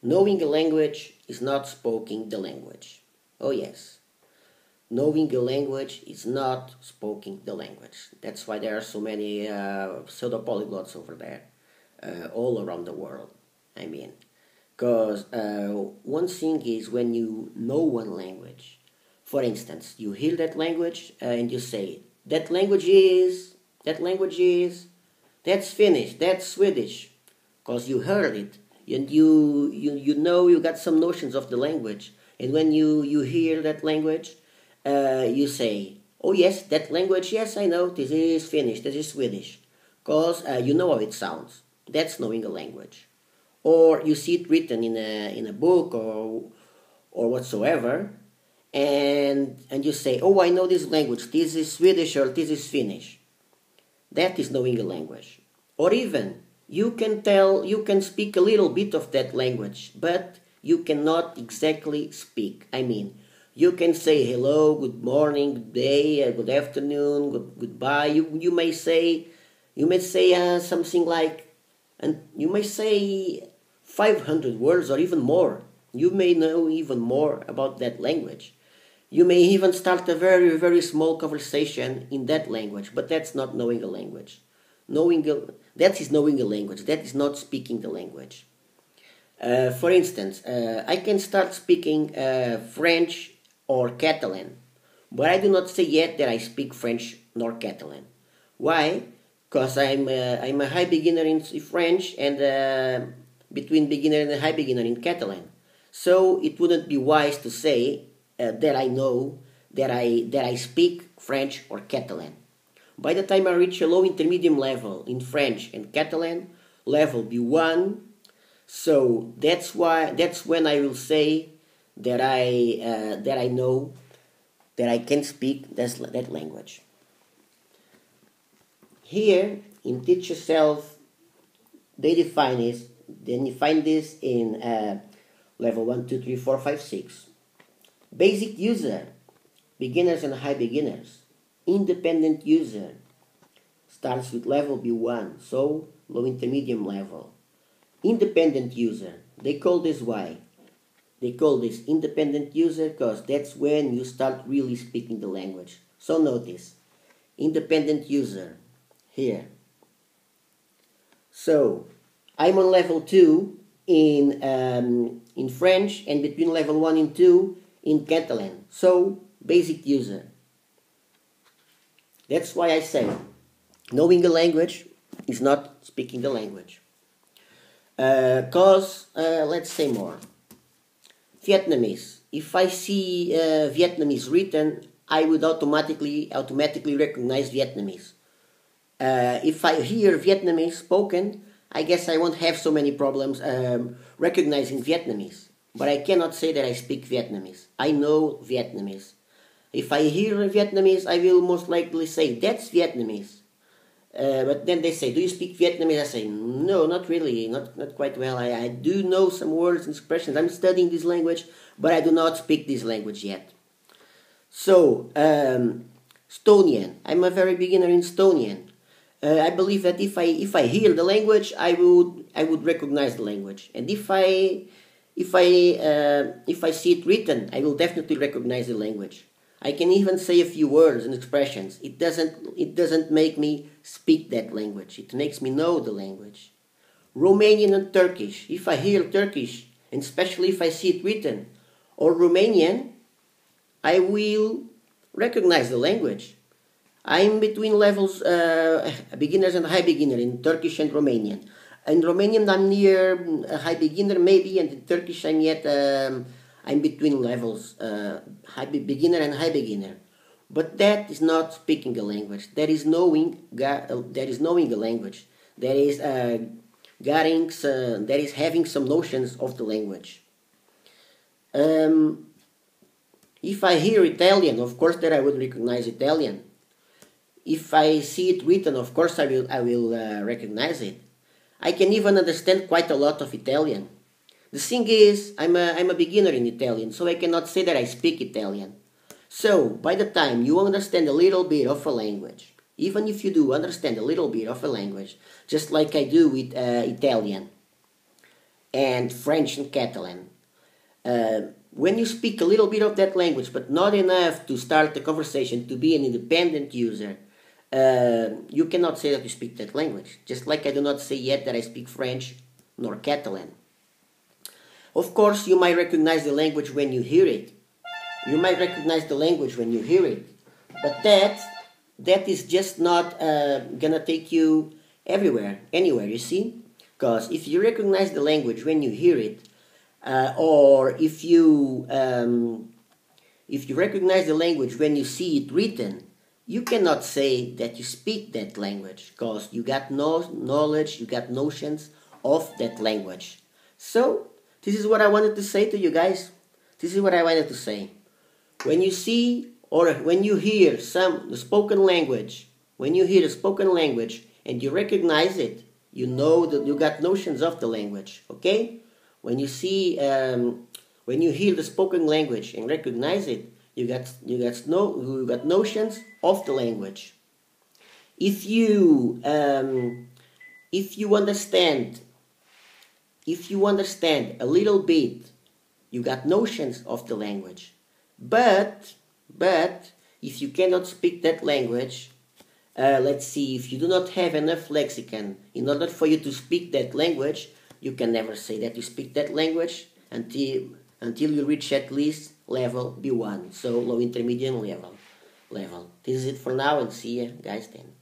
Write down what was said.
Knowing a language is not speaking the language. Oh yes, knowing a language is not speaking the language. That's why there are so many pseudo-polyglots over there, all around the world. I mean, because one thing is when you know one language, for instance, you hear that language and you say, that language is, that's Finnish, that's Swedish, because you heard it and you know you got some notions of the language. And when you hear that language, you say, oh yes, that language, yes, I know, this is Finnish, this is Swedish, because you know how it sounds. That's knowing a language. Or you see it written in a book or whatsoever, and you say, oh, I know this language, this is Swedish or this is Finnish. That is knowing a language. Or even you can speak a little bit of that language, but you cannot exactly speak. I mean, you can say hello, good morning, good day, good afternoon, goodbye. You may say something like, and you may say 500 words or even more. You may know even more about that language. You may even start a very, very small conversation in that language, but that's not knowing a language. That is knowing a language. That is not speaking the language. For instance, I can start speaking French or Catalan, but I do not say yet that I speak French nor Catalan. Why? Because I'm a high beginner in French and between beginner and high beginner in Catalan. So it wouldn't be wise to say that I know that I speak French or Catalan. By the time I reach a low intermediate level in French and Catalan, level B1, so that's when I will say that I know that I can speak that language. Here in Teach Yourself, they define this in level 1, 2, 3, 4, 5, 6. Basic user, beginners and high beginners. Independent user starts with level B1, so low intermediate level. Independent user, they call this why? They call this independent user because that's when you start really speaking the language. So notice, independent user, here. So, I'm on level 2 in French and between level 1 and 2 in Catalan. So, basic user. That's why I say, knowing a language is not speaking the language. Let's say more. Vietnamese. If I see Vietnamese written, I would automatically recognize Vietnamese. If I hear Vietnamese spoken, I guess I won't have so many problems recognizing Vietnamese. But I cannot say that I speak Vietnamese. I know Vietnamese. If I hear Vietnamese, I will most likely say, that's Vietnamese. But then they say, do you speak Vietnamese? I say, no, not really, not quite well. I do know some words and expressions. I'm studying this language, but I do not speak this language yet. So, Estonian. I'm a very beginner in Estonian. I believe that if I hear the language, I would recognize the language, and if I see it written, I will definitely recognize the language. I can even say a few words and expressions. It doesn't make me speak that language. It makes me know the language. Romanian and Turkish. If I hear Turkish, and especially if I see it written, or Romanian, I will recognize the language. I'm between levels, beginners and high beginner in Turkish and Romanian. In Romanian, I'm near a high beginner maybe, and in Turkish, I'm between levels, high beginner and high beginner. But that is not speaking a language. That is knowing a language. That is having some notions of the language. If I hear Italian, of course that I would recognize Italian. If I see it written, of course I will recognize it. I can even understand quite a lot of Italian. The thing is, I'm a beginner in Italian, so I cannot say that I speak Italian. So, by the time you understand a little bit of a language, even if you do understand a little bit of a language, just like I do with Italian, and French and Catalan. When you speak a little bit of that language, but not enough to start the conversation, to be an independent user, you cannot say that you speak that language. Just like I do not say yet that I speak French nor Catalan. Of course, you might recognize the language when you hear it. You might recognize the language when you hear it. But that is just not gonna take you anywhere, you see? Because if you recognize the language when you hear it, or if you recognize the language when you see it written, you cannot say that you speak that language because you got no knowledge, you got notions of that language. So this is what I wanted to say to you guys. This is what I wanted to say. When you see or when you hear the spoken language, when you hear the spoken language and you recognize it, you know that you got notions of the language. Okay? When you when you hear the spoken language and recognize it, you got notions of the language. If you understand a little bit, you got notions of the language. But if you cannot speak that language, let's see, if you do not have enough lexicon in order for you to speak that language, you can never say that you speak that language until you reach at least level B1, so low intermediate level. This is it for now, and see you guys then.